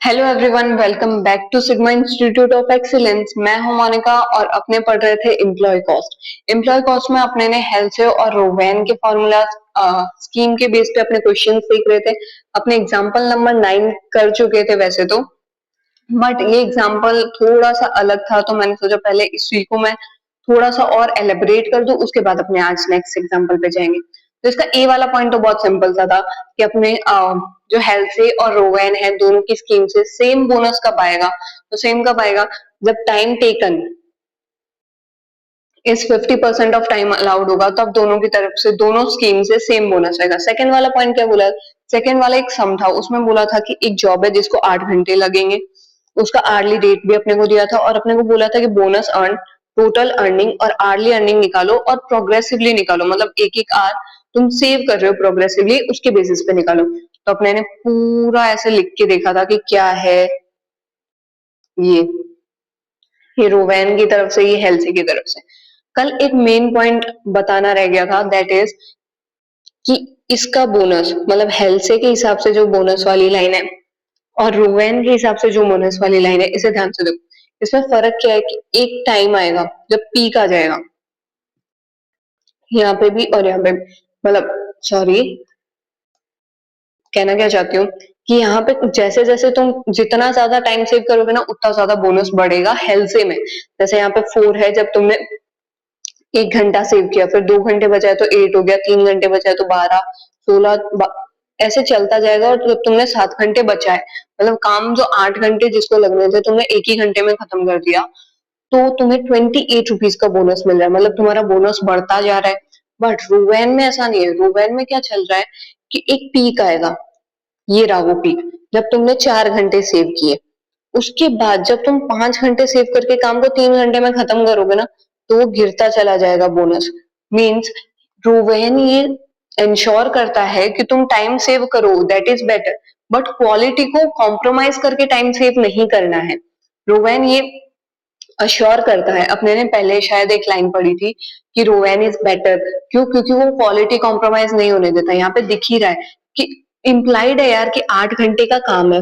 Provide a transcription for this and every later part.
Hello everyone, welcome back to sigma institute of excellence. मैं हूं मोनिका और अपने पढ़ रहे थे एम्प्लॉय कॉस्ट। एम्प्लॉय कॉस्ट में अपने ने हेल्थ और रोवेन के फॉर्मूला स्कीम के बेस पे अपने क्वेश्चन सीख रहे थे। अपने एग्जांपल नंबर 9 कर चुके थे वैसे तो, बट ये एग्जांपल थोड़ा सा अलग था, तो मैंने सोचा पहले इसी को मैं थोड़ा सा और एलेबरेट कर दूं, उसके बाद अपने आज नेक्स्ट एग्जांपल पे जाएंगे। तो इसका ए वाला पॉइंट तो बहुत सिंपल सा था कि अपने जो हेल्थ और रोवेन है दोनों की स्कीम से सेम बोनस कब आएगा। तो सेम कब आएगा, जब टाइम टेकन इस 50% ऑफ टाइम अलाउड होगा, तब दोनों की तरफ से दोनों स्कीम से सेम बोनस आएगा। सेकंड वाला पॉइंट क्या बोला, सेकंड वाला एक सम था, उसमें बोला था कि एक जॉब है जिसको 8 घंटे लगेंगे, उसका आर्ली रेट भी अपने को दिया था और अपने को बोला था कि बोनस अर्न, टोटल अर्निंग और आर्ली अर्निंग निकालो और प्रोग्रेसिवली निकालो, मतलब एक एक आर तुम सेव कर रहे हो प्रोग्रेसिवली, उसके बेसिस पे निकालो। तो अपने ने पूरा ऐसे लिख के देखा था कि क्या है ये ये रोवैन की तरफ से, ये हेल्सी की तरफ से। कल एक मेन पॉइंट बताना रह गया था, दैट इज कि इसका बोनस मतलब हेल्से के हिसाब से जो बोनस वाली लाइन है और रोवेन के हिसाब से जो बोनस वाली लाइन है, इसे ध्यान से देखो। इसमें फर्क क्या है कि एक टाइम आएगा जब पीक आ जाएगा, यहाँ पे भी और यहाँ पे भी, मतलब सॉरी, कहना क्या चाहती हूँ कि यहाँ पे जैसे जैसे तुम जितना ज्यादा टाइम सेव करोगे ना, उतना ज्यादा बोनस बढ़ेगा हेल्से में। जैसे यहाँ पे 4 है, जब तुमने 1 घंटा सेव किया, फिर 2 घंटे बचाए तो 8 हो गया, 3 घंटे बचाए तो 12, 16, ऐसे चलता जाएगा। और जब तुमने 7 घंटे बचाए, मतलब काम जो 8 घंटे जिसको लगने थे तुमने एक ही घंटे में खत्म कर दिया, तो तुम्हें 28 रुपीज का बोनस मिल रहा है, मतलब तुम्हारा बोनस बढ़ता जा रहा है। बट रूवैन में ऐसा नहीं है। रूवैन में क्या चल रहा है कि एक पीक आएगा, ये रहा वो पीक, जब तुमने 4 घंटे सेव किए, उसके बाद जब तुम 5 घंटे सेव करके काम को 3 घंटे में खत्म करोगे ना, तो वो गिरता चला जाएगा बोनस। मीन्स रोवेन ये इंश्योर करता है कि तुम टाइम सेव करो, that is better, but quality को कॉम्प्रोमाइज करके टाइम सेव नहीं करना है। रोवेन ये अश्योर करता है। अपने ने पहले शायद एक लाइन पढ़ी थी कि रोवेन इज बेटर, क्यों? क्योंकि वो क्वालिटी कॉम्प्रोमाइज नहीं होने देता। यहाँ पे दिख ही रहा है कि इम्प्लाइड है यार कि 8 घंटे का काम है,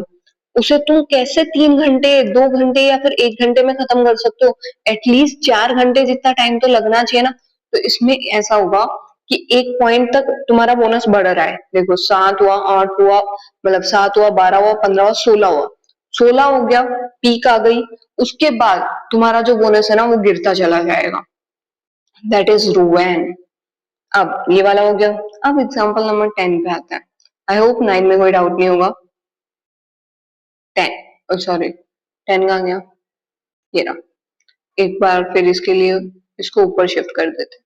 उसे तुम कैसे 3 घंटे, 2 घंटे या फिर 1 घंटे में खत्म कर सकते हो? एटलीस्ट 4 घंटे जितना टाइम तो लगना चाहिए ना। तो इसमें ऐसा होगा कि एक पॉइंट तक तुम्हारा बोनस बढ़ रहा है। देखो 7 हुआ, 8 हुआ, मतलब 7 हुआ, 12 हुआ, 15 हुआ, 16 हुआ, 16 हो गया, पीक आ गई, उसके बाद तुम्हारा जो बोनस है ना वो गिरता चला जाएगा। That is Rowan. अब ये वाला हो गया। अब एग्जांपल नंबर 10 पे आता है। आई होप 9 में कोई डाउट नहीं होगा। 10, सॉरी 10 कहाँ गया, ये रहा। एक बार फिर इसके लिए इसको ऊपर शिफ्ट कर देते।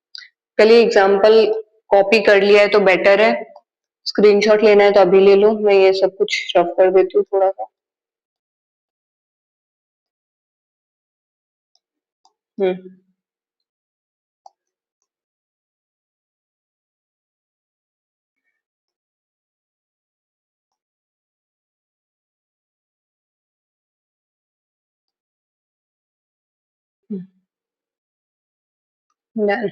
चलिए एग्जांपल कॉपी कर लिया है तो बेटर है, स्क्रीनशॉट लेना है तो अभी ले लो। मैं ये सब कुछ रफ कर देती हूँ थोड़ा सा। हम्म डन।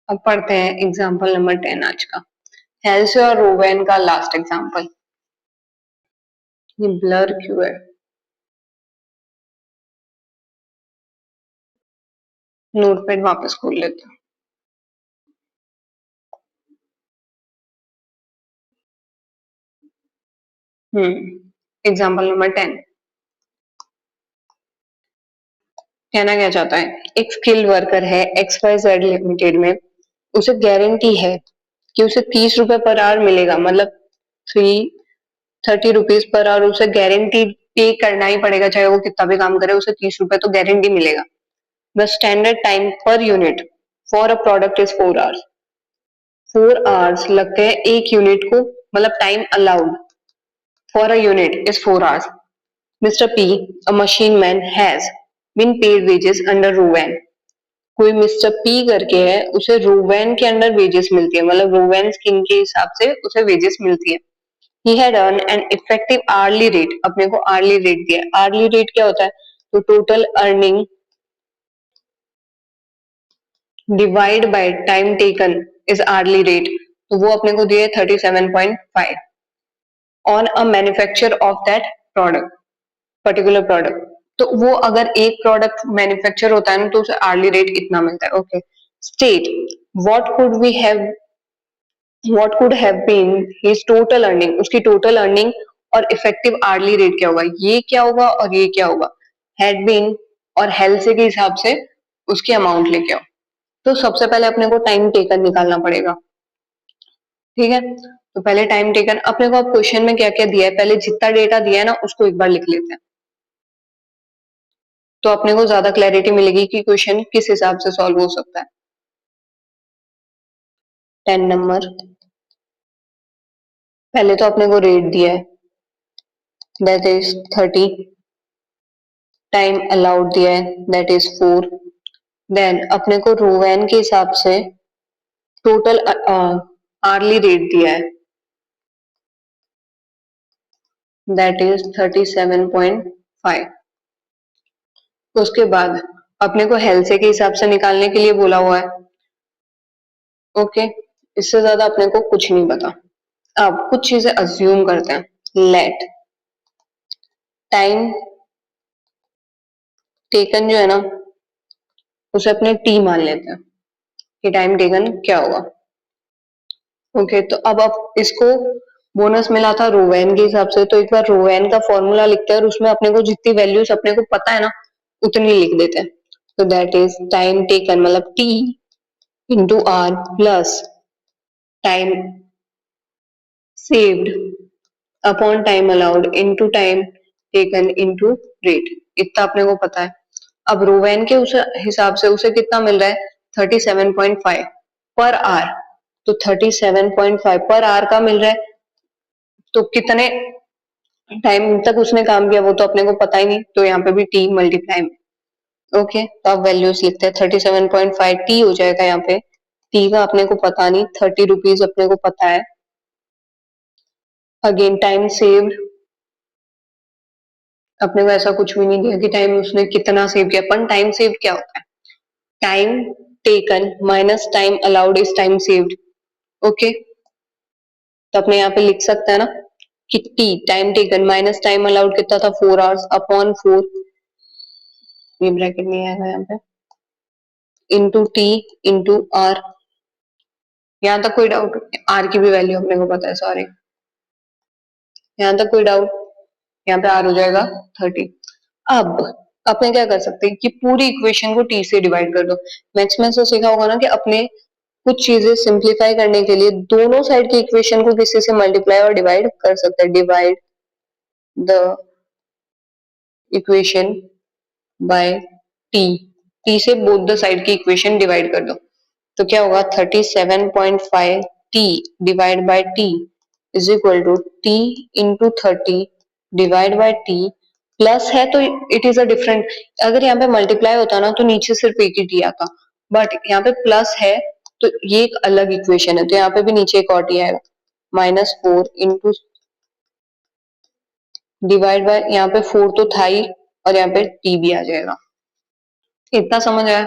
अब पढ़ते हैं एग्जांपल नंबर 10 आज का, हेल्स और रोवेन का लास्ट एग्जांपल। ये ब्लर क्यों है? नोटपैड वापस खोल लेते हैं। एग्जांपल नंबर 10 कहना क्या चाहता है, एक स्किल्ड वर्कर है एक्स वाई जेड लिमिटेड में, उसे गारंटी है कि उसे 30 रुपए पर आवर मिलेगा, मतलब 30 पर आवर उसे गारंटी पे करना ही पड़ेगा, चाहे वो कितना भी काम करे, उसे 30 रुपए तो गारंटी मिलेगा। The standard time per unit for a product is 4 hours. 4 hours लगते हैं एक यूनिट को, मतलब time allowed for a unit is 4 hours. Mister P, a machine man, has been paid wages under Rowan. कोई mister P करके है, उसे रूवैन के अंडर वेजेस मिलती है, मतलब रूवैन स्कीम के हिसाब से उसे वेजेस मिलती है। He had earn an effective hourly rate, अपने को आर्ली रेट दिया। आर्ली रेट क्या होता है? तो total earning divide by time taken is hourly rate, तो वो अपने को दिए 37.5 on a manufacture of that product. Particular product, तो वो अगर एक प्रोडक्ट मैन्युफैक्चर होता है ना तो उसे आर्ली रेट इतना मिलता है। Okay, state what could we have, what could have been his total earning, उसकी टोटल अर्निंग और इफेक्टिव आर्ली रेट क्या होगा, ये क्या होगा और ये क्या होगा, हैड बीन और हेल्थ से के हिसाब से उसकी अमाउंट लेके आओ। तो सबसे पहले अपने को टाइम टेकन निकालना पड़ेगा, ठीक है। तो पहले टाइम टेकन अपने को, अब क्वेश्चन में क्या क्या दिया है, पहले जितना डेटा दिया है ना उसको एक बार लिख लेते हैं, तो अपने को ज्यादा क्लैरिटी मिलेगी कि क्वेश्चन किस हिसाब से सॉल्व हो सकता है। 10 नंबर, पहले तो अपने को रेट दिया है दैट इज 30, टाइम अलाउड दिया है दैट इज 4, देन अपने को रोवैन के हिसाब से टोटल आर्ली रेट दिया है दैट इज 37.5। उसके बाद अपने को हेल्थ के हिसाब से निकालने के लिए बोला हुआ है। ओके, इससे ज्यादा अपने को कुछ नहीं पता। अब कुछ चीजें अज्यूम करते हैं, लेट टाइम टेकन जो है ना उसे अपने टी मान लेते हैं कि टाइम टेकन क्या होगा। ओके, तो अब आप इसको बोनस मिला था रोवेन के हिसाब से, तो एक बार रोवेन का फॉर्मूला लिखते हैं और उसमें अपने को जितनी वैल्यूज अपने को पता है ना उतनी लिख देते हैं। तो दैट इज टाइम टेकन मतलब T into R plus time saved upon time allowed into time taken into rate, इतना अपने को पता है। अब रोवेन के उस हिसाब से उसे कितना मिल रहा है, 37.5 पर आर, तो 37.5 पर आर का मिल रहा है, तो कितने टाइम तक उसने काम किया वो तो अपने को पता ही नहीं, तो यहाँ पे भी टी मल्टीप्लाई में। ओके, तो आप वैल्यूज लिखते हैं, 37.5 टी हो जाएगा, यहाँ पे टी का अपने को पता नहीं, 30 रुपीज अपने को पता है। अगेन टाइम सेव्ड, अपने को ऐसा कुछ भी नहीं दिया कि टाइम उसने कितना सेव किया, पर टाइम सेव क्या होता है, time taken minus time allowed is time saved. Okay, तो अपने यहाँ पे लिख सकते हैं ना कि T time taken minus time allowed कितना था, 4 आवर्स अपॉन 4, ये ब्रैकेट नहीं आएगा यहाँ पे, इंटू टी इंटू आर। यहाँ तक कोई डाउट, आर की भी वैल्यू अपने को पता है, सॉरी, यहाँ तक कोई डाउट, यहाँ पे आर हो जाएगा 30। अब अपने क्या कर सकते हैं कि पूरी इक्वेशन को टी से डिवाइड कर दो। मैथ्स में तो सीखा होगा ना कि अपने कुछ चीजें सिंप्लीफाई करने के लिए दोनों साइड की इक्वेशन को किसी से मल्टीप्लाई और डिवाइड कर सकते हैं। Divide the equation by T, T से बोथ द साइड की इक्वेशन डिवाइड कर दो, तो क्या होगा, 37.5 T divide by T is equal to T into 30 divide by T, plus है तो इट इज अ डिफरेंट, अगर यहाँ पे मल्टीप्लाई होता ना तो नीचे सिर्फ एक ही टी आता, बट यहाँ पे प्लस है तो ये एक अलग इक्वेशन है, तो यहाँ पे भी नीचे एक और टी आएगा, -4 इंटू डिवाइड बाय, यहाँ पे 4 तो था ही और यहाँ पे टी भी आ जाएगा। इतना समझ आया।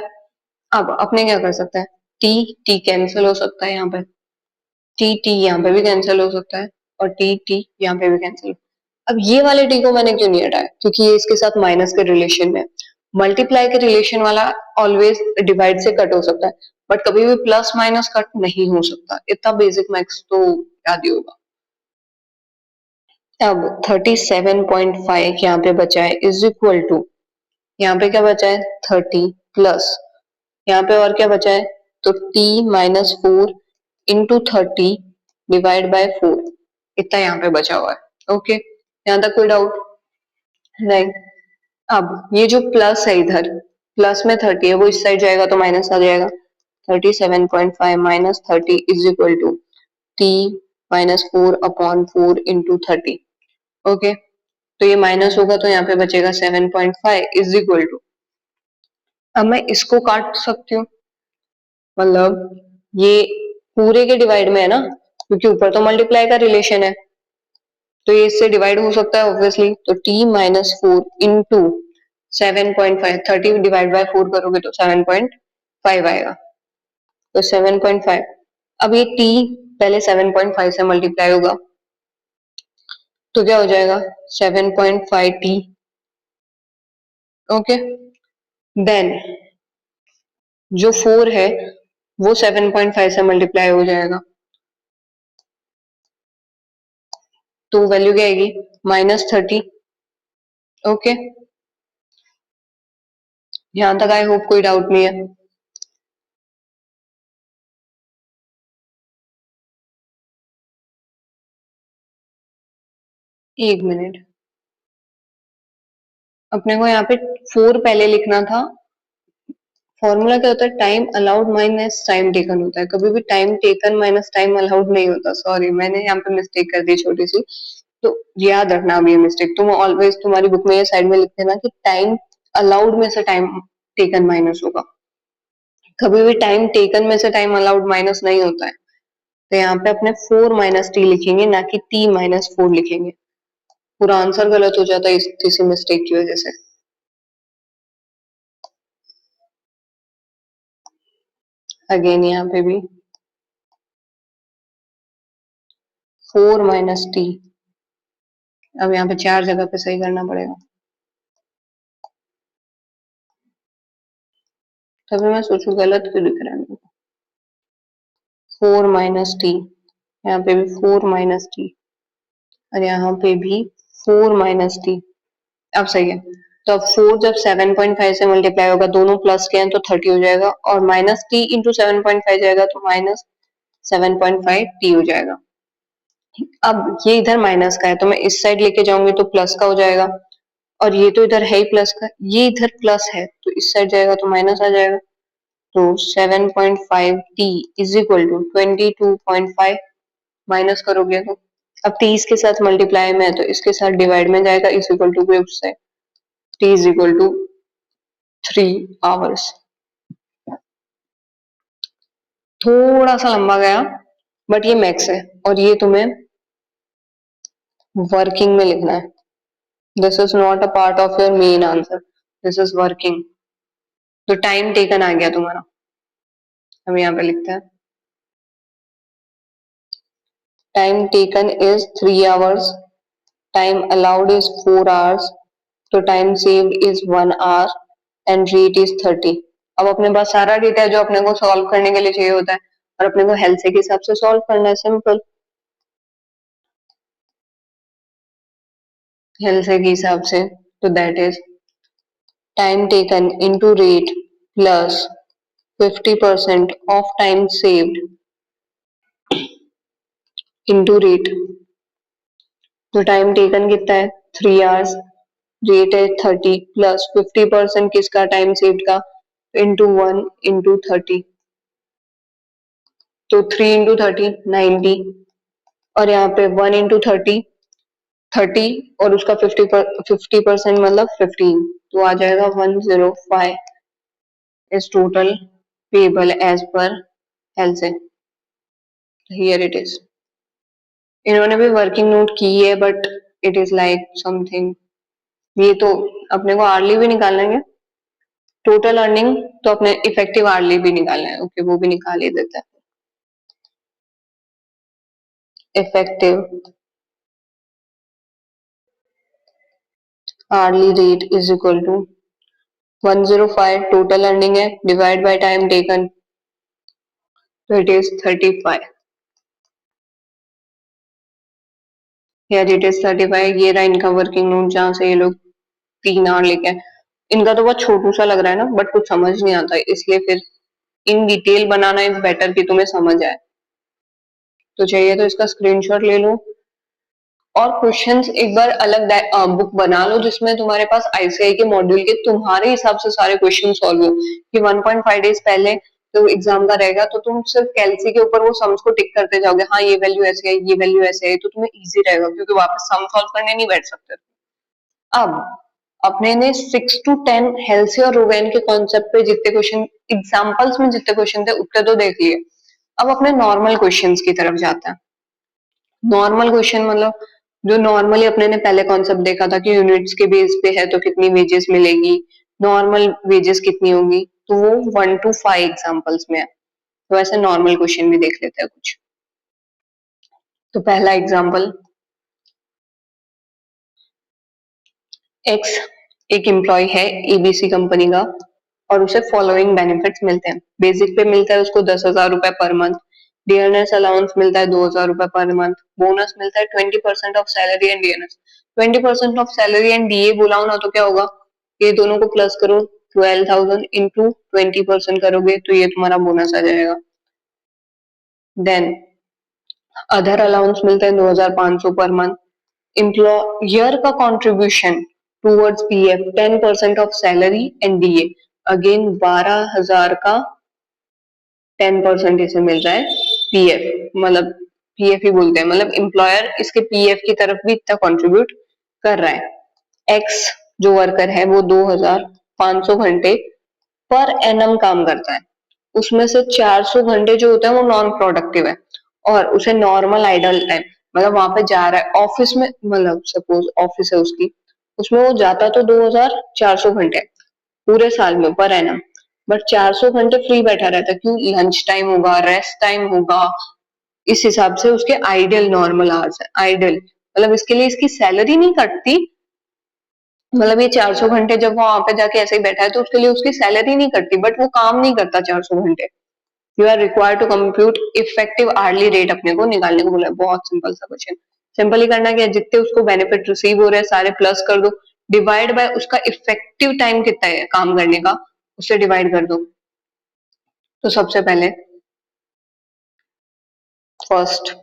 अब अपने क्या कर सकते हैं, टी टी कैंसिल हो सकता है, यहाँ पे टी टी यहाँ पे भी कैंसिल हो सकता है और टी टी यहाँ पे भी कैंसिल। अब ये वाले टी को मैंने क्यों नहीं हटाया, क्योंकि ये इसके साथ माइनस के रिलेशन में, मल्टीप्लाई के रिलेशन वाला ऑलवेज डिवाइड से कट हो सकता है, बट कभी भी प्लस माइनस कट नहीं हो सकता, इतना बेसिक मैथ्स तो याद ही होगा। अब 37.5 यहाँ पे बचा है इज इक्वल टू, यहाँ पे क्या बचा है 30 प्लस, यहाँ पे और क्या बचा है, तो t -4 इंटू 30 डिवाइड बाय 4, इतना यहाँ पे बचा हुआ है। ओके, यहाँ तक कोई डाउट, राइट। अब ये जो प्लस है इधर, प्लस में 30 है वो इस साइड जाएगा तो माइनस आ जाएगा, 37.5 minus 30 is equal to t -4 upon 4 into 30। Okay, तो ये माइनस होगा तो यहाँ पे बचेगा 7.5 इज इक्वल टू, अब मैं इसको काट सकती हूँ, मतलब ये पूरे के डिवाइड में है ना, क्योंकि ऊपर तो मल्टीप्लाई का रिलेशन है, तो ये इससे डिवाइड हो सकता है ऑब्वियसली, तो t -4 इंटू 7.5, 30 डिवाइड बाय 4 करोगे तो 7.5 आएगा, तो 7.5, अब ये t पहले 7.5 से मल्टीप्लाई होगा, तो क्या हो जाएगा 7.5 t ओके, देन जो 4 है वो 7.5 से मल्टीप्लाई हो जाएगा, तो वैल्यू क्या आएगी -30। ओके, यहां तक आई होप कोई डाउट नहीं है। 1 मिनट, अपने को यहाँ पे 4 पहले लिखना था। फॉर्मूला क्या होता है, time allowed minus time taken होता है, कभी भी time taken minus time allowed नहीं होता। सॉरी, मैंने यहाँ पे मिस्टेक कर दी छोटी सी, तो याद रखना अब ये मिस्टेक। तुम ऑलवेज तुम्हारी बुक में ये साइड में लिख देना कि टाइम अलाउड में से टाइम टेकन माइनस होगा, कभी भी टाइम टेकन में से टाइम अलाउड माइनस नहीं होता है। तो यहाँ पे अपने 4 माइनस टी लिखेंगे, ना कि टी माइनस 4 लिखेंगे। पूरा आंसर गलत हो जाता है इसी मिस्टेक की वजह से। अगेन यहाँ पे भी 4 माइनस टी, अब यहाँ पे 4 जगह पे सही करना पड़ेगा। तभी मैं सोचू गलत क्यों दिख रहा है। 4 माइनस टी, यहाँ पे भी 4 माइनस टी, और यहाँ पे भी 4 माइनस टी। अब सही है। तो अब 4 जब 7.5 से मल्टीप्लाई होगा, दोनों प्लस के हैं तो 30 हो जाएगा, और माइनस टी इंटू 7.5 जाएगा तो माइनस 7.5 टी हो जाएगा। अब ये इधर माइनस का है तो मैं इस साइड लेके जाऊंगी तो प्लस का हो जाएगा, और ये तो इधर है ही प्लस का, ये इधर प्लस है तो इस साइड जाएगा तो माइनस आ जाएगा। तो 7.5 T is equal to 22.5, minus करोगे तो अब 30 के साथ मल्टीप्लाई में है तो इसके साथ डिवाइड में जाएगा, इज इक्वल टू ग्रुप से T is equal to 3 hours. थोड़ा सा लंबा गया बट ये मैक्स है, और ये तुम्हें वर्किंग में लिखना है। This is not a part of your main answer, this is working. तो टाइम टेकन आ गया तुम्हारा, हम यहाँ पे लिखते हैं time taken is 3 hours, time allowed is 4 hours, तो time saved is 1 hour, and rate is 30। अब अपने पास सारा डेटा है जो अपने को सॉल्व करने के लिए चाहिए होता है, और अपने को हेल्थ के हिसाब से सॉल्व करना है, सिंपल। हेल्थ के हिसाब से तो that is time taken into rate plus 50% of time saved into rate. तो टाइम टेकन कितना है 3 आवर्स, रेट है 30, प्लस 50% किसका, टाइम सेव्ड का, इंटू 1 इंटू 30। तो 3 इंटू 30 90, और यहाँ पे 1 इंटू 30 30, और उसका 50% मतलब 15, तो आ जाएगा 105 is total payable as per Halsey. Here it is. इन्होंने भी वर्किंग नोट की है but it is like something, ये तो अपने को आर्ली भी निकालना है, टोटल अर्निंग तो अपने इफेक्टिव आर्ली भी निकालना है। ओके, वो भी निकाल ही देता है। Effective hourly rate is equal to 105, total earning है, डिवाइड बाय टाइम टेकन, तो इट इज 35। यार इट इज 35, ये रहा इनका वर्किंग नोट जहाँ से ये लोग 3 आवर लेके आए। इनका तो बहुत छोटू सा लग रहा है ना, बट कुछ समझ नहीं आता है, इसलिए फिर in detail banana is better कि तुम्हें समझ आए। तो चाहिए तो इसका स्क्रीनशॉट ले लो, और क्वेश्चंस एक बार अलग बुक बना लो जिसमें तुम्हारे पास आईसीआई के मॉड्यूल के तुम्हारे हिसाब से सारे क्वेश्चन सॉल्व हो, कि 1.5 डेज पहले तो एग्जाम का रहेगा, तो तुम सिर्फ कैलसी के ऊपर वो सम्स को टिक करते जाओगे, हाँ ये वैल्यू ऐसे है, ये वैल्यू ऐसे है, तो तुम्हें इजी रहेगा, क्योंकि वापस सम सॉल्व करने नहीं बैठ सकते। अब अपने ने 6 to 10 हेल्सी और रोवेन के कॉन्सेप्ट पे जितने क्वेश्चन एग्जाम्पल्स में जितने क्वेश्चन थे उतने तो देख लिए। अब अपने नॉर्मल क्वेश्चंस की तरफ जाते हैं। नॉर्मल क्वेश्चन मतलब जो नॉर्मली अपने ने पहले कॉन्सेप्ट देखा था कि यूनिट्स के बेस पे है तो कितनी वेजेस मिलेगी, नॉर्मल वेजेस कितनी होंगी, तो वो 1 to 5 एग्जाम्पल्स में है। तो ऐसे नॉर्मल क्वेश्चन भी देख लेते हैं कुछ। तो पहला एग्जाम्पल, एक्स एक एम्प्लॉय है एबीसी कंपनी का और उसे फॉलोइंग बेनिफिट्स मिलते हैं। बेसिक पे मिलता है उसको 10,000 रुपए पर मंथ, डियरनेस अलाउंस मिलता है 2,000 रुपए पर मंथ, बोनस मिलता है 20% of salary and dearness. 20% of salary and DA बुलाओ ना तो क्या होगा, ये दोनों को प्लस करो, 12,000 इंटू 20% करोगे तो ये तुम्हारा बोनस आ जाएगा। देन अदर अलाउंस मिलता है 2,500 पर मंथ। एम्प्लॉयर का contribution towards PF 10% of salary and DA, again 12,000 का 10% इसे मिल रहा है पीएफ, मतलब पीएफ ही बोलते हैं, मतलब एम्प्लॉयर इसके पीएफ की तरफ भी इतना कंट्रीब्यूट कर रहा है। एक्स जो वर्कर है वो 2,500 घंटे पर एनम काम करता है, उसमें से 400 घंटे जो होते हैं वो नॉन प्रोडक्टिव है और उसे नॉर्मल आइडल टाइम, मतलब वहां पे जा रहा है ऑफिस में, मतलब सपोज ऑफिस है उसकी, उसमें वो जाता तो 2,400 घंटे पूरे साल में पर एनम, बट 400 घंटे फ्री बैठा रहता है, क्यों, लंच टाइम होगा, रेस्ट टाइम होगा, इस हिसाब से उसके आइडियल नॉर्मल आवर्स है। आइडियल मतलब इसके लिए इसकी सैलरी नहीं कटती, मतलब ये 400 घंटे जब वो वहां पे जाके ऐसे ही बैठा है तो उसके लिए उसकी सैलरी नहीं कटती, बट वो काम नहीं करता 400 घंटे। You are required to compute effective hourly rate, अपने को निकालने को बोला है, बहुत सिंपल सा क्वेश्चन। सिंपल ही करना क्या है, जितने उसको बेनिफिट रिसीव हो रहे हैं सारे प्लस कर दो, डिवाइड बाय उसका इफेक्टिव टाइम कितना है काम करने का, उससे डिवाइड कर दो। तो सबसे पहले फर्स्ट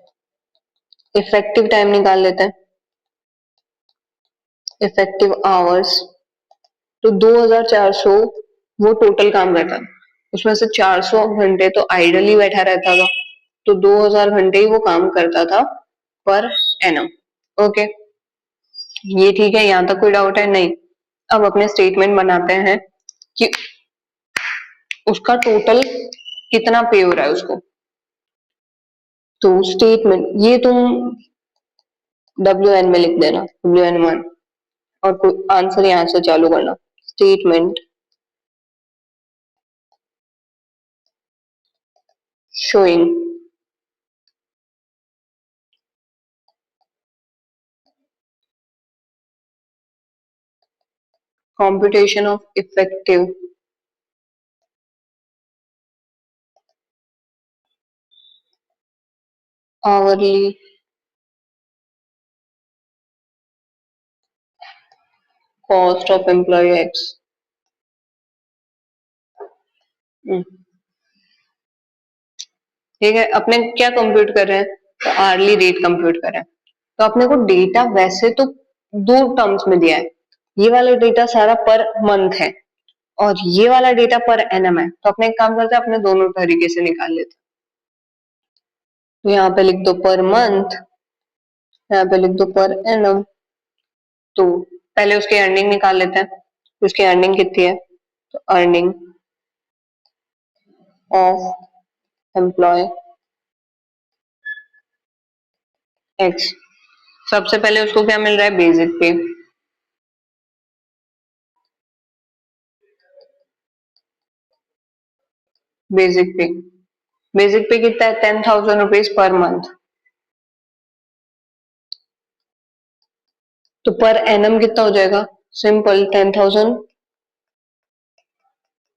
इफेक्टिव टाइम निकाल लेते हैं, इफेक्टिव आवर्स, तो 2,400 वो टोटल काम करता है, उसमें से 400 घंटे तो आइडली बैठा रहता था, तो 2,000 घंटे ही वो काम करता था पर एनम। ओके, ये ठीक है, यहाँ तक कोई डाउट है नहीं। अब अपने स्टेटमेंट बनाते हैं कि उसका टोटल कितना पे हो रहा है उसको। तो स्टेटमेंट ये तुम WN में लिख देना, WN1, और कोई आंसर यहाँ से चालू करना। Statement showing computation of effective hourly cost of employee X। ठीक है, अपने क्या कंप्यूट कर रहे हैं, तो आर्ली रेट कंप्यूट कर रहे हैं। तो अपने को डेटा वैसे तो दो टर्म्स में दिया है, ये वाला डेटा सारा पर मंथ है और ये वाला डेटा पर एनम है, तो अपने एक काम करते हैं, अपने दोनों तरीके से निकाल लेते हैं। तो यहाँ पे लिख दो पर मंथ, यहाँ पे लिख दो पर एनम। तो पहले उसकी अर्निंग निकाल लेते हैं, उसकी अर्निंग कितनी है, तो अर्निंग ऑफ एम्प्लॉय एक्स। सबसे पहले उसको क्या मिल रहा है, बेसिक पे, बेसिक पे, बेसिक पे कितना है, 10,000 रुपीज पर मंथ। तो पर एनम कितना हो जाएगा, सिंपल 10,000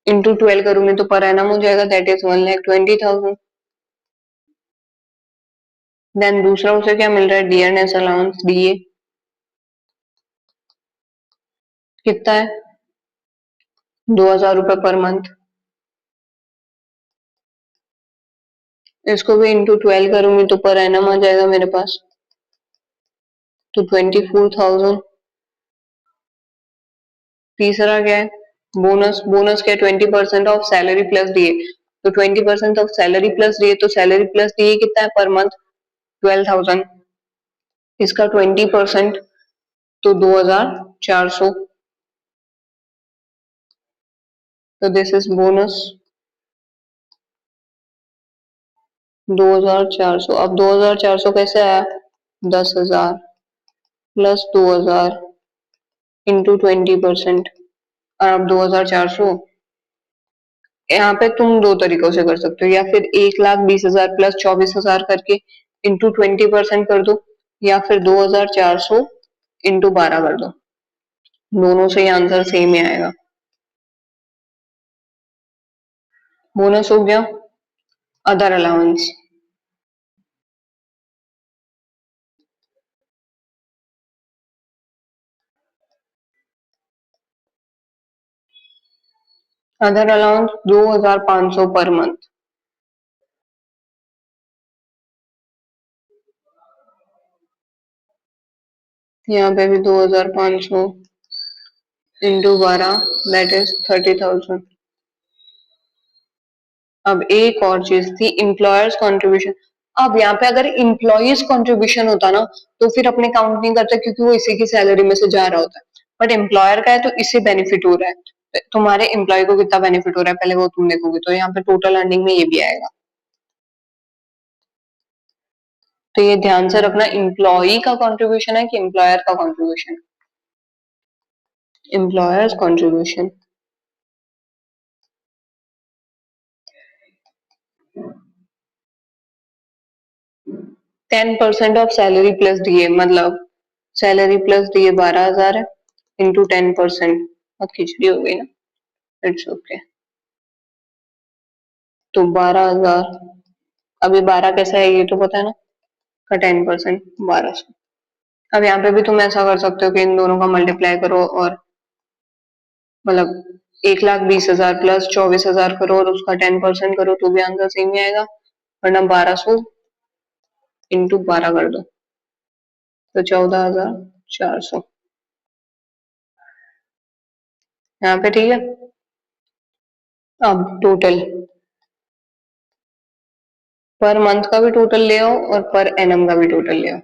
इंटू 12 करूंगी तो पर एनम हो जाएगा, दैट इज 1,20,000। देन दूसरा उसे क्या मिल रहा है, डियरनेस अलाउंस, डीए कितना है, 2,000 रुपए पर मंथ। इसको भी इंटू 12 करूंगी तो पर एनम आ जाएगा मेरे पास, तो 24,000। तीसरा क्या है, बोनस, बोनस क्या है, 20% ऑफ सैलरी प्लस डीए, तो 20% ऑफ सैलरी प्लस डीए, तो सैलरी प्लस डीए कितना है पर मंथ, 12,000, इसका 20% तो 2,400, तो दिस इज बोनस 2,400। अब 2,400 कैसे आया, 10,000 प्लस 2,000 इंटू 20%, और अब 2,400, यहाँ पे तुम दो तरीकों से कर सकते हो, या फिर 1,20,000 प्लस 24,000 करके इंटू 20% कर दो, या फिर 2,400 इंटू 12 कर दो। दोनों से ही आंसर सेम ही आएगा। बोनस हो गया, other allowance. Other allowance 2,500 per month. यहाँ पे भी 2,500 इंटू 12 दैट इज 30,000। अब एक और चीज थी एम्प्लॉयर्स कंट्रीब्यूशन। अब यहाँ पे अगर एम्प्लॉयज कंट्रीब्यूशन होता ना तो फिर अपने काउंट नहीं करता क्योंकि वो इसी की सैलरी में से जा रहा होता है। बट एम्प्लॉयर का है तो इससे बेनिफिट हो रहा है, तो तुम्हारे एम्प्लॉय को कितना बेनिफिट हो रहा है पहले वो तुम देखोगे, तो यहाँ पे टोटल अर्निंग में ये भी आएगा। तो ये ध्यान से रखना, एम्प्लॉय का कंट्रीब्यूशन है कि एम्प्लॉयर का contribution. Employers contribution. 10% of salary plus DA, मतलब सैलरी प्लस डीए 12,000 है, इंटू 10%। बहुत खिचड़ी हो गई ना, इट्स ओके। तो 12,000, अभी 12 कैसा है ये तो पता है ना, का 10% 1,200। अब यहाँ पे भी तुम ऐसा कर सकते हो कि इन दोनों का मल्टीप्लाई करो और मतलब 1,20,000 प्लस 24,000 करो और उसका 10% करो तो भी आंसर सेम ही आएगा, वरना 1,200 इंटू 12 कर दो तो 14,400। यहाँ पे ठीक है। अब टोटल पर मंथ का भी टोटल ले आओ और पर एनम का भी टोटल ले आओ।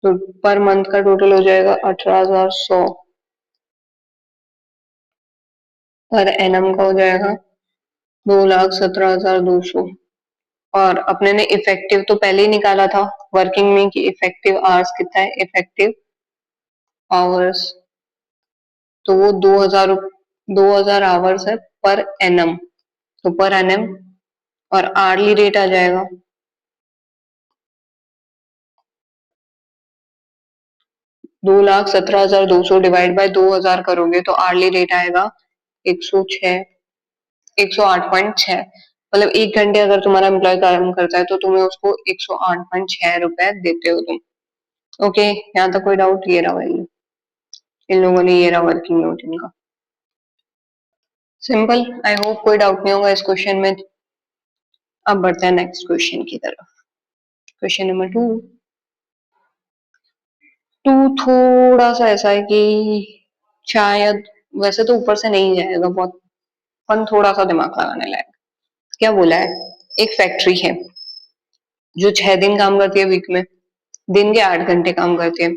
तो पर मंथ का टोटल हो जाएगा 18,100, पर एनम का हो जाएगा 2,17,200। और अपने ने इफेक्टिव तो पहले ही निकाला था वर्किंग में कि इफेक्टिव आवर्स कितना है, इफेक्टिव आवर्स तो वो 2,000 आवर्स है पर एनम, तो पर एनम और आर्ली रेट आ जाएगा 2,17,200 डिवाइड बाय 2,000 करोगे तो आर्ली रेट आएगा 106, 108.6। मतलब 1 घंटे अगर तुम्हारा एम्प्लॉय काम करता है तो तुम्हें उसको 108.6 रुपए देते हो तुम। ओके, यहाँ तक कोई डाउट? ये रहा भाई, इन लोगों ने ये रहा वर्किंग नोट इनका। सिंपल, आई होप कोई डाउट नहीं होगा इस क्वेश्चन में। अब बढ़ते हैं नेक्स्ट क्वेश्चन की तरफ। Question number 2। टू थोड़ा सा ऐसा है कि शायद, वैसे तो ऊपर से नहीं जाएगा बहुत, पर थोड़ा सा दिमाग लगाने लायक। क्या बोला है, एक फैक्ट्री है जो 6 दिन काम करती है वीक में, दिन के 8 घंटे काम करती है,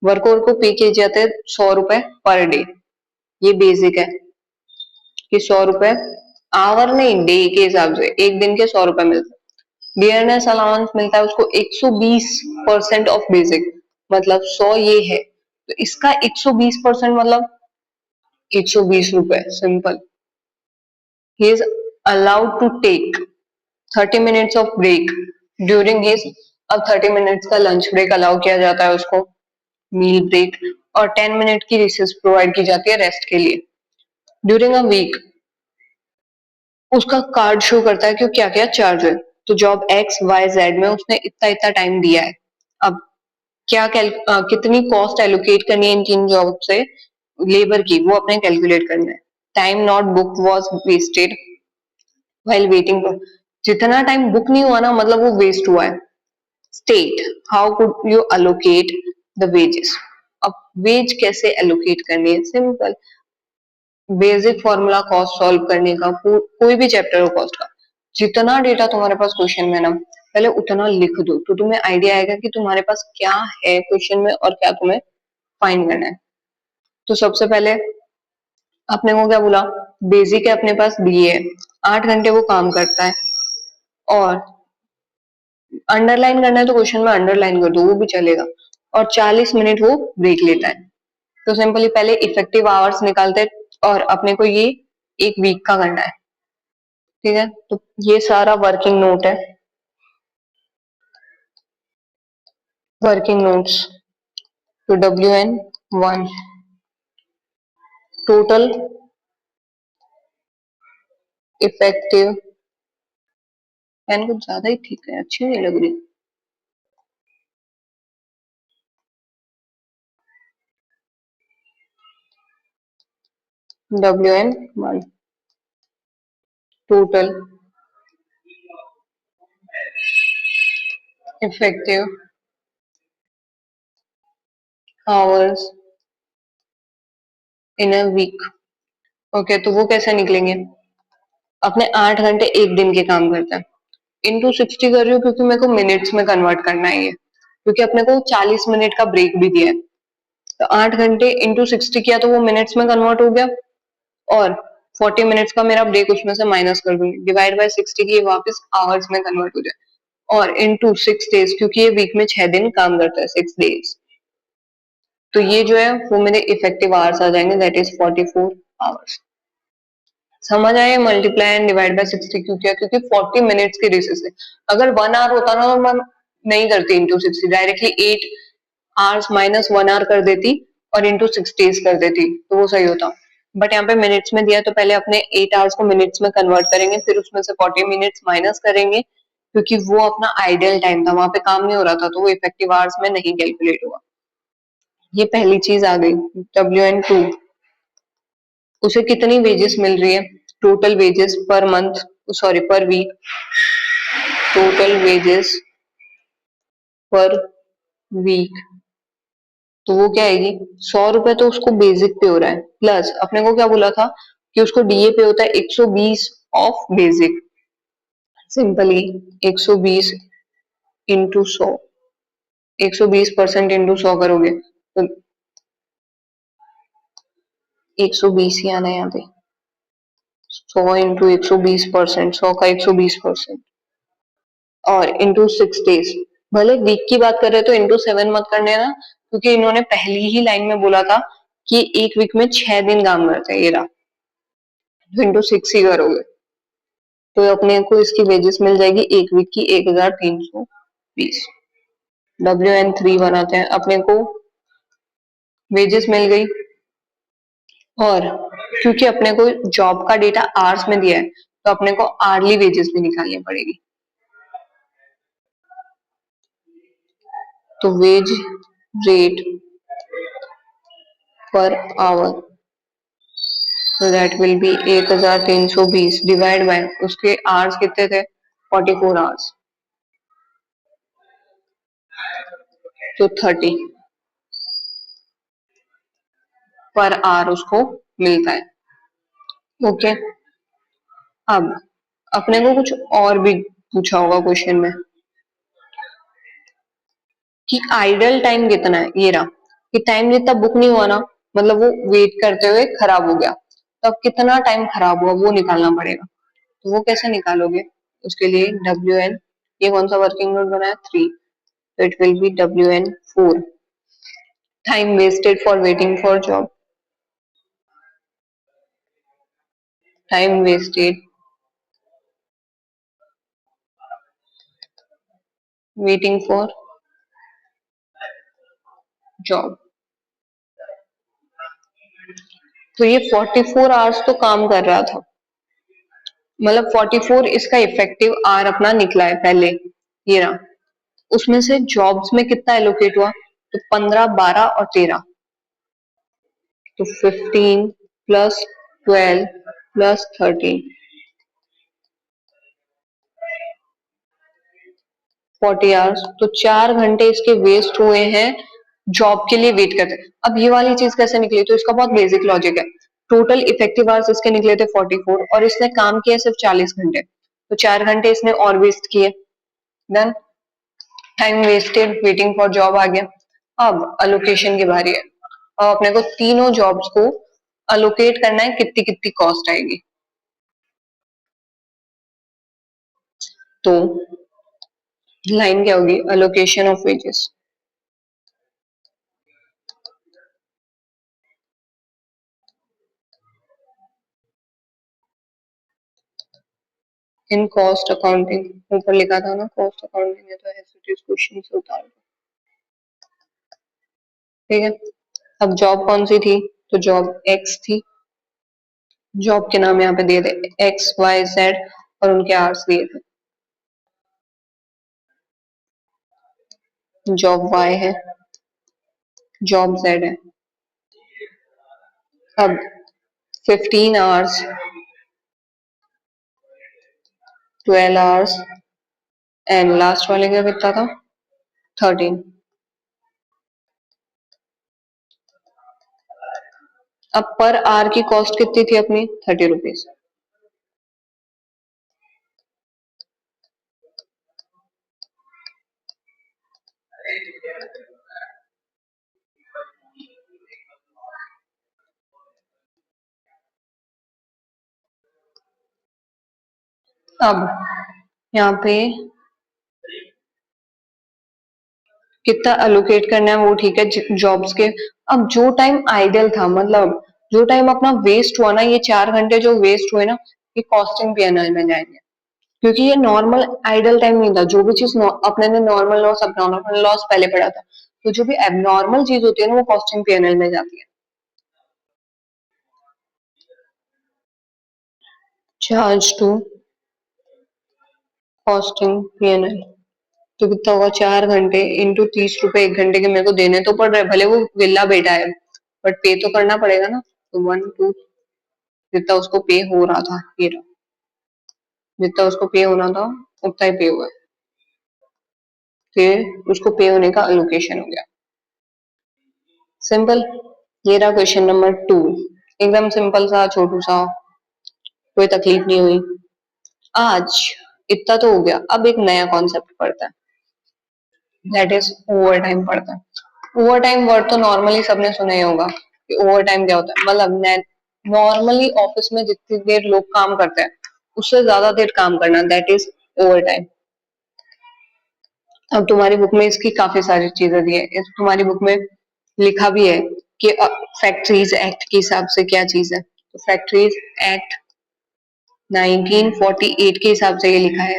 वर्कर को पे किए जाते हैं 100 रुपए पर डे। ये बेसिक है कि 100 रुपए आवर नहीं, डे के हिसाब से एक दिन के 100 रुपए मिलते हैं। डियरनेस अलाउंस मिलता है उसको 120% ऑफ बेसिक, मतलब 100 ये है तो इसका 120% मतलब 120 रुपए। Simple, he is allowed to take 30 minutes of break during his, अब 30 मिनट्स का लंच ब्रेक अलाउ किया जाता है उसको, मील ब्रेक, और 10 मिनट की रिसेस प्रोवाइड की जाती है रेस्ट के लिए ड्यूरिंग अ वीक। उसका कार्ड शो करता है कि क्या क्या चार्ज है, तो जॉब एक्स वाई जेड में उसने इतना इतना टाइम दिया है। अब कितनी कॉस्ट एलोकेट करनी है इन 3 जॉब से लेबर की, वो अपने कैलकुलेट करना है। Time not book was wasted while waiting for, जितना टाइम बुक नहीं हुआ ना मतलब वो वेस्ट हुआ है। State how could you allocate the wages, अब वेज कैसे एलोकेट करनी है, simple basic formula cost solve करने का, कोई भी चैप्टर हो कॉस्ट का, जितना डेटा तुम्हारे पास क्वेश्चन में ना पहले उतना लिख दो तो तुम्हें आइडिया आएगा कि तुम्हारे पास क्या है क्वेश्चन में और क्या तुम्हें फाइंड करना है। तो सबसे पहले अपने को क्या बोला, बेसिक है अपने पास दिए है, 8 घंटे वो काम करता है, और अंडरलाइन करना है तो क्वेश्चन में अंडरलाइन कर दो वो भी चलेगा, और 40 मिनट वो ब्रेक लेता है। तो सिंपली पहले इफेक्टिव आवर्स निकालते हैं और अपने को ये एक वीक का करना है। ठीक है, तो ये सारा वर्किंग नोट है, वर्किंग नोट्स। तो WN1 टोटल इफेक्टिव, पेन कुछ ज्यादा ही ठीक है, अच्छी नहीं लग रही। WN1 total effective hours in a week. Okay, तो वो कैसे निकलेंगे? अपने 8 घंटे एक दिन के काम करते हैं, इंटू 60 कर रही हूँ क्योंकि मेरे को मिनट्स में कन्वर्ट करना है ये, क्योंकि अपने को 40 मिनट का ब्रेक भी दिया है। तो 8 घंटे इंटू 60 किया तो वो मिनट्स में कन्वर्ट हो गया, और 40 मिनट्स का मेरा ब्रेक उसमें से माइनस कर दूंगी, डिवाइड बाय 60 की वापस आवर्स में कन्वर्ट हो जाए, और इनटू 6 डेज, क्योंकि ये वीक में 6 दिन काम करता है, 6 डेज। तो ये जो है वो मेरे इफेक्टिव आवर्स आ जाएंगे, दैट इज 44 आवर्स। समझ आए? मल्टीप्लाई एंड डिवाइड बाय 60 क्यों किया? क्योंकि 40 मिनट्स के बेसिस से, अगर 1 आवर होता ना तो मैं नहीं करती into 60, directly 8 hours minus 1 hour कर देती और इंटू 6 डेज कर देती, तो वो सही होता। बट यहाँ पे मिनट्स में दिया तो पहले अपने 8 आवर्स को मिनट्स में कन्वर्ट करेंगे, फिर उसमें से 40 मिनट्स माइनस करेंगे, क्योंकि वो अपना आइडियल टाइम था, वहां पे काम नहीं हो रहा था, तो वो इफेक्टिव आवर्स में नहीं कैलकुलेट हुआ। ये पहली चीज आ गई। WN2, उसे कितनी वेजेस मिल रही है? Total wages per month, sorry per week, total wages per week, तो वो क्या आएगी? 100 रुपए तो उसको बेसिक पे हो रहा है, प्लस अपने को क्या बोला था कि उसको DA पे होता है 120 of basic. Simply 120 into 100, 120% into 100 करोगे तो 120 ही आना है यहाँ पे। 100 इंटू 120%, 100 का 120%, और इंटू 6 डेज। भले वीक की बात कर रहे तो इंटू 7 मत करने ना, क्योंकि इन्होंने पहली ही लाइन में बोला था कि एक वीक में 6 दिन काम करते हैं, ये रहा, तो इंटू 6 ही करोगे तो अपने को इसकी वेजेस मिल जाएगी एक वीक की 1320। WN3 बनाते हैं, अपने को वेजेस मिल गई, और क्योंकि अपने को जॉब का डेटा आवर्स में दिया है तो अपने को आर्ली वेजेस भी निकालनी पड़ेगी। तो वेज रेट पर आवर, तो that will be 1320 divide by उसके आवर्स कितने थे? 44 आवर्स, तो 30 पर आवर उसको मिलता है। ओके, अब अपने को कुछ और भी पूछा होगा क्वेश्चन में कि आइडल टाइम कितना है, ये रहा, कि टाइम जितना बुक नहीं हुआ ना, मतलब वो वेट करते हुए खराब हो गया, तो अब कितना टाइम खराब हुआ वो निकालना पड़ेगा। तो वो कैसे निकालोगे? उसके लिए WN, ये कौन सा वर्किंग नोट बना है? 3, तो it will be WN4, time wasted for waiting for job, time wasted waiting for job. तो ये 44 आवर्स तो काम कर रहा था, मतलब 44 इसका इफेक्टिव आवर अपना निकला है पहले, ये रहा, उसमें से जॉब्स में कितना एलोकेट हुआ? तो 15, 12 और 13, तो 15 प्लस 12 प्लस 13, 40 आवर्स, तो 4 घंटे इसके वेस्ट हुए हैं जॉब के लिए वेट करते। अब ये वाली चीज कैसे निकली? तो इसका बहुत बेसिक लॉजिक है। टोटल इफेक्टिव आवर्स इसके निकले थे 44, और इसने काम किया सिर्फ 40 घंटे, तो 4 घंटे इसने और वेस्ट किए, then time wasted waiting for job आ गया। अब अलोकेशन की बारी है, अब अपने को तीनों जॉब्स को अलोकेट करना है, कितनी कितनी कॉस्ट आएगी। तो लाइन क्या होगी? Allocation of wages in cost accounting, ऊपर लिखा था ना कॉस्ट अकाउंटिंग है, तो ऐसे क्वेश्चन होता है। ठीक है। अब जॉब कौन सी थी, तो जॉब एक्स थी। जॉब के नाम यहाँ पे दिए थे एक्स वाई जेड और उनके आवर्स दिए थे। जॉब वाई है, जॉब जेड है। अब 15 आवर्स, 12 आवर्स एंड लास्ट वाले का कितना था, 13। अब पर आवर की कॉस्ट कितनी थी अपनी, 30 रुपीज। अब यहाँ पे कितना अलोकेट करना है वो ठीक है जॉब्स के। अब जो टाइम आइडल था, मतलब जो टाइम अपना वेस्ट हुआ ना, ये 4 घंटे जो वेस्ट हुए ना, ये कॉस्टिंग पीएनएल में जाएंगे। क्योंकि ये नॉर्मल आइडल टाइम नहीं था, जो भी चीज अपने ने नॉर्मल लॉस एबनॉर्मल लॉस पहले पढ़ा था, तो जो भी एबनॉर्मल चीज होती है ना वो कॉस्टिंग पीएनएल में जाती है। चार्ज टू कॉस्टिंग पीएनएल, तो कितना होगा, 4 घंटे इंटू 30 रुपए 1 घंटे के मेरे को देने तो पड़ रहे, भले वो विला बेटा है बट पे तो करना पड़ेगा ना। तो 1 2 जितना उसको पे हो रहा था, ये रहा, जितना उसको पे होना था उतना ही पे हुआ है। फिर उसको पे होने का अलोकेशन हो गया। सिंपल। ये रहा क्वेश्चन नंबर 2, एकदम सिंपल सा, छोटू सा, कोई तकलीफ नहीं हुई आज। इतना तो हो गया। अब एक नया कॉन्सेप्ट पढ़ता है, दैट इज ओवर टाइम पढ़ता है। ओवर टाइम वर्ड तो नॉर्मली सबने सुना ही होगा कि ओवर टाइम क्या होता है, मतलब नॉर्मली ऑफिस में जितनी देर लोग काम करते हैं उससे ज्यादा देर काम करना, दैट इज ओवर टाइम। अब तुम्हारी बुक में इसकी काफी सारी चीजें दी है, तुम्हारी बुक में लिखा भी है कि फैक्ट्रीज एक्ट के हिसाब से क्या चीज है। तो फैक्ट्रीज एक्ट 1948 के हिसाब से ये लिखा है,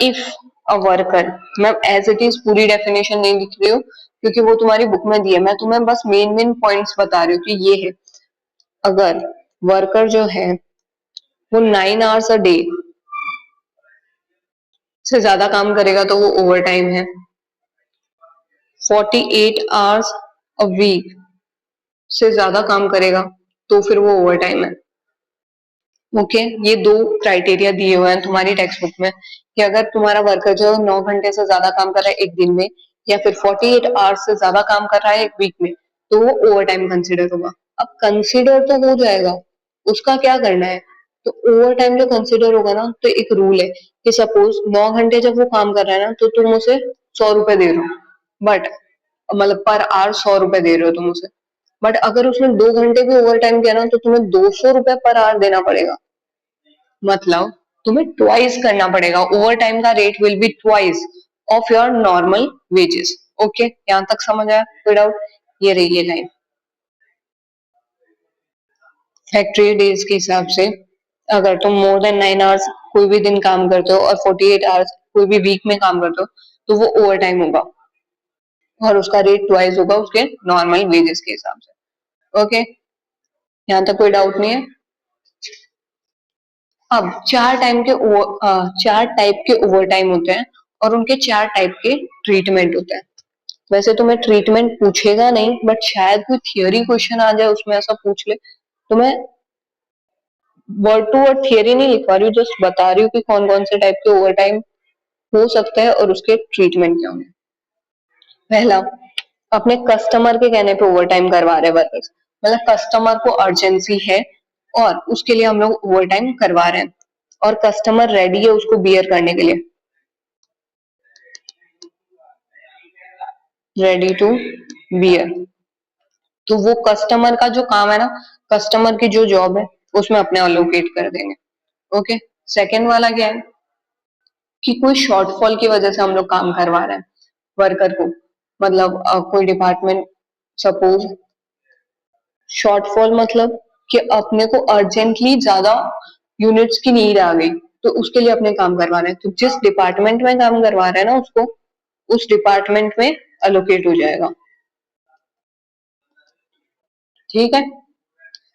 इफ अ वर्कर, मैं एज इट इज पूरी डेफिनेशन नहीं लिख रही हूँ क्योंकि वो तुम्हारी बुक में दी है, मैं तुम्हें बस मेन मेन पॉइंट्स बता रही हूँ कि ये है। अगर वर्कर जो है वो 9 आवर्स अ डे से ज्यादा काम करेगा तो वो ओवर टाइम है। 48 आवर्स अ वीक से ज्यादा काम करेगा तो फिर वो ओवर टाइम है। ओके, ये दो क्राइटेरिया दिए हुए हैं तुम्हारी टेक्स्ट बुक में कि अगर तुम्हारा वर्कर जो 9 घंटे से ज्यादा काम कर रहा है एक दिन में, या फिर 48 आवर्स से ज्यादा काम कर रहा है एक वीक में, तो वो ओवर टाइम कंसिडर होगा। अब कंसिडर तो हो जाएगा, उसका क्या करना है, तो ओवर टाइम जो कंसिडर होगा ना, तो एक रूल है कि सपोज 9 घंटे जब वो काम कर रहा है ना, तो तुम उसे 100 रुपए दे रहे हो, बट मतलब पर आवर 100 रुपए दे रहे हो तुम उसे, बट अगर उसने 2 घंटे भी ओवर टाइम किया ना तो तुम्हें 200 रुपए पर आवर देना पड़ेगा। मतलब तुम्हें ट्वाइस करना पड़ेगा, ओवर टाइम का rate will be twice of your normal wages. Okay, यहाँ तक समझ आया, कोई डाउट? ये रही ये लाइन। फैक्ट्री डेज के हिसाब से अगर तुम मोर देन 9 आवर्स कोई भी दिन काम करते हो और 48 आवर्स कोई भी वीक में काम करते हो तो वो ओवर टाइम होगा और उसका रेट ट्वाइस होगा उसके नॉर्मल वेजेस के हिसाब से। ओके, यहाँ तक कोई डाउट नहीं है? अब चार टाइप के ओवर टाइम होते हैं और उनके 4 टाइप के ट्रीटमेंट होते हैं। वैसे तो मैं ट्रीटमेंट पूछेगा नहीं, बट शायद कोई थियोरी क्वेश्चन आ जाए उसमें ऐसा पूछ ले, तो मैं वर्ड टू वर्ड थियरी नहीं लिखवा रही हूँ, जस्ट बता रही हूँ कि कौन कौन से टाइप के ओवर टाइम हो सकता है और उसके ट्रीटमेंट क्या होंगे। पहला, अपने कस्टमर के कहने पे ओवर टाइम करवा रहे वर्कर्स, मतलब कस्टमर को अर्जेंसी है और उसके लिए हम लोग ओवर टाइम करवा रहे हैं और कस्टमर रेडी है उसको बियर करने के लिए, रेडी टू बियर। तो वो कस्टमर का जो काम है ना, कस्टमर की जो जॉब है उसमें अपने अलोकेट कर देंगे। ओके। सेकेंड वाला क्या है कि कोई शॉर्टफॉल की वजह से हम लोग काम करवा रहे हैं वर्कर को, मतलब कोई डिपार्टमेंट, सपोज शॉर्टफॉल मतलब कि अपने को अर्जेंटली ज्यादा यूनिट्स की नीड आ गई तो उसके लिए अपने काम करवा रहे हैं, तो जिस डिपार्टमेंट में काम करवा रहे हैं ना उसको, उस डिपार्टमेंट में अलोकेट हो जाएगा। ठीक है।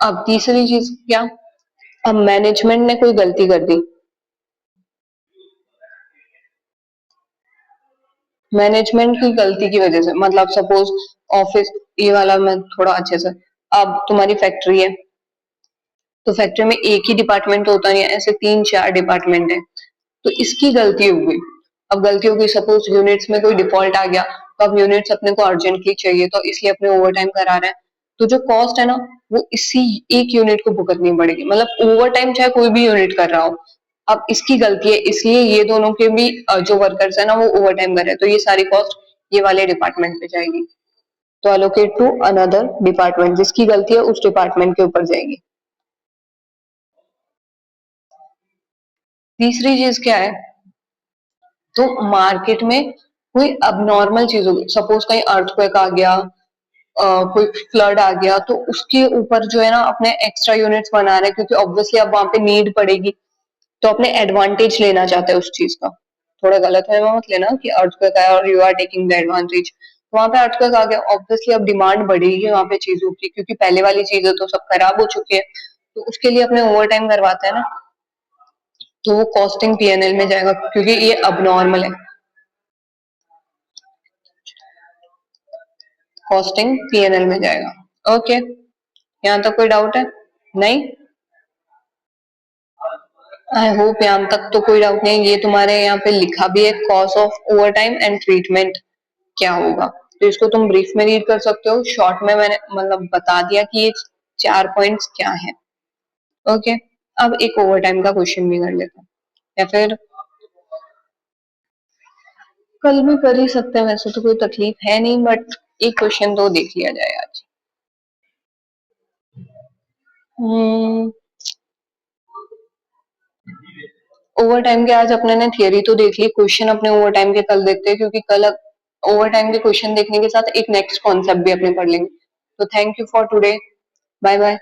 अब तीसरी चीज क्या, अब मैनेजमेंट ने कोई गलती कर दी, मैनेजमेंट की गलती की वजह से, मतलब सपोज ऑफिस, ये वाला मैं थोड़ा अच्छे से, अब तुम्हारी फैक्ट्री है, तो फैक्ट्री में एक ही डिपार्टमेंट तो होता नहीं है, ऐसे तीन चार डिपार्टमेंट है, तो इसकी गलती हो गई। अब गलती हो गई, सपोज यूनिट्स में कोई डिफॉल्ट आ गया, तो अब यूनिट्स अपने को अर्जेंटली चाहिए, तो इसलिए अपने ओवर टाइम करा रहे हैं, तो जो कॉस्ट है ना, वो इसी एक यूनिट को भुगतनी पड़ेगी, मतलब ओवर टाइम चाहे कोई भी यूनिट कर रहा हो, अब इसकी गलती है, इसलिए ये दोनों के भी जो वर्कर्स है ना वो ओवर टाइम कर रहे हैं, तो ये सारी कॉस्ट ये वाले डिपार्टमेंट पे जाएगी, तो अलोकेट टू अनदर डिपार्टमेंट, जिसकी गलती है उस डिपार्टमेंट के ऊपर जाएगी। तीसरी चीज क्या है, तो मार्केट में कोई अबनॉर्मल चीज होगी, सपोज कहीं अर्थक्वेक आ गया, कोई फ्लड आ गया, तो उसके ऊपर जो है ना अपने एक्स्ट्रा यूनिट्स बना रहे हैं, क्योंकि ऑब्वियसली अब वहां पे नीड पड़ेगी, तो अपने एडवांटेज लेना चाहते हैं उस चीज का। थोड़ा गलत है मत लेना कि अर्थक्वेक आया और you are taking the advantage, तो वहां पे अर्थक्वेक आ गया, ऑब्वियसली अब डिमांड बढ़ेगी वहां पे चीजों की, क्योंकि पहले वाली चीजें तो सब खराब हो चुकी है, तो उसके लिए अपने ओवर टाइम करवाते हैं ना, तो वो कॉस्टिंग पीएनएल में जाएगा, क्योंकि ये अब नॉर्मल है, कॉस्टिंग पीएनएल में जाएगा। ओके, यहाँ तक कोई डाउट है? नहीं, आई होप यहाँ तक तो कोई डाउट नहीं। ये तुम्हारे यहाँ पे लिखा भी है, cause of over time and treatment क्या होगा, तो इसको तुम ब्रीफ में रीड कर सकते हो, शॉर्ट में मैंने मतलब बता दिया कि ये चार पॉइंट्स क्या है। ओके, अब एक ओवर टाइम का क्वेश्चन भी कर लेते हैं, या फिर कल भी कर ही सकते हैं, वैसे तो कोई तकलीफ है नहीं, बट एक क्वेश्चन तो देख लिया जाए आज। ओवर टाइम के आज अपने ने थियरी तो देख ली, क्वेश्चन अपने ओवर टाइम के कल देखते हैं, क्योंकि कल ओवर टाइम के क्वेश्चन देखने के साथ एक नेक्स्ट कॉन्सेप्ट भी अपने पढ़ लेंगे। तो thank you for today, bye bye.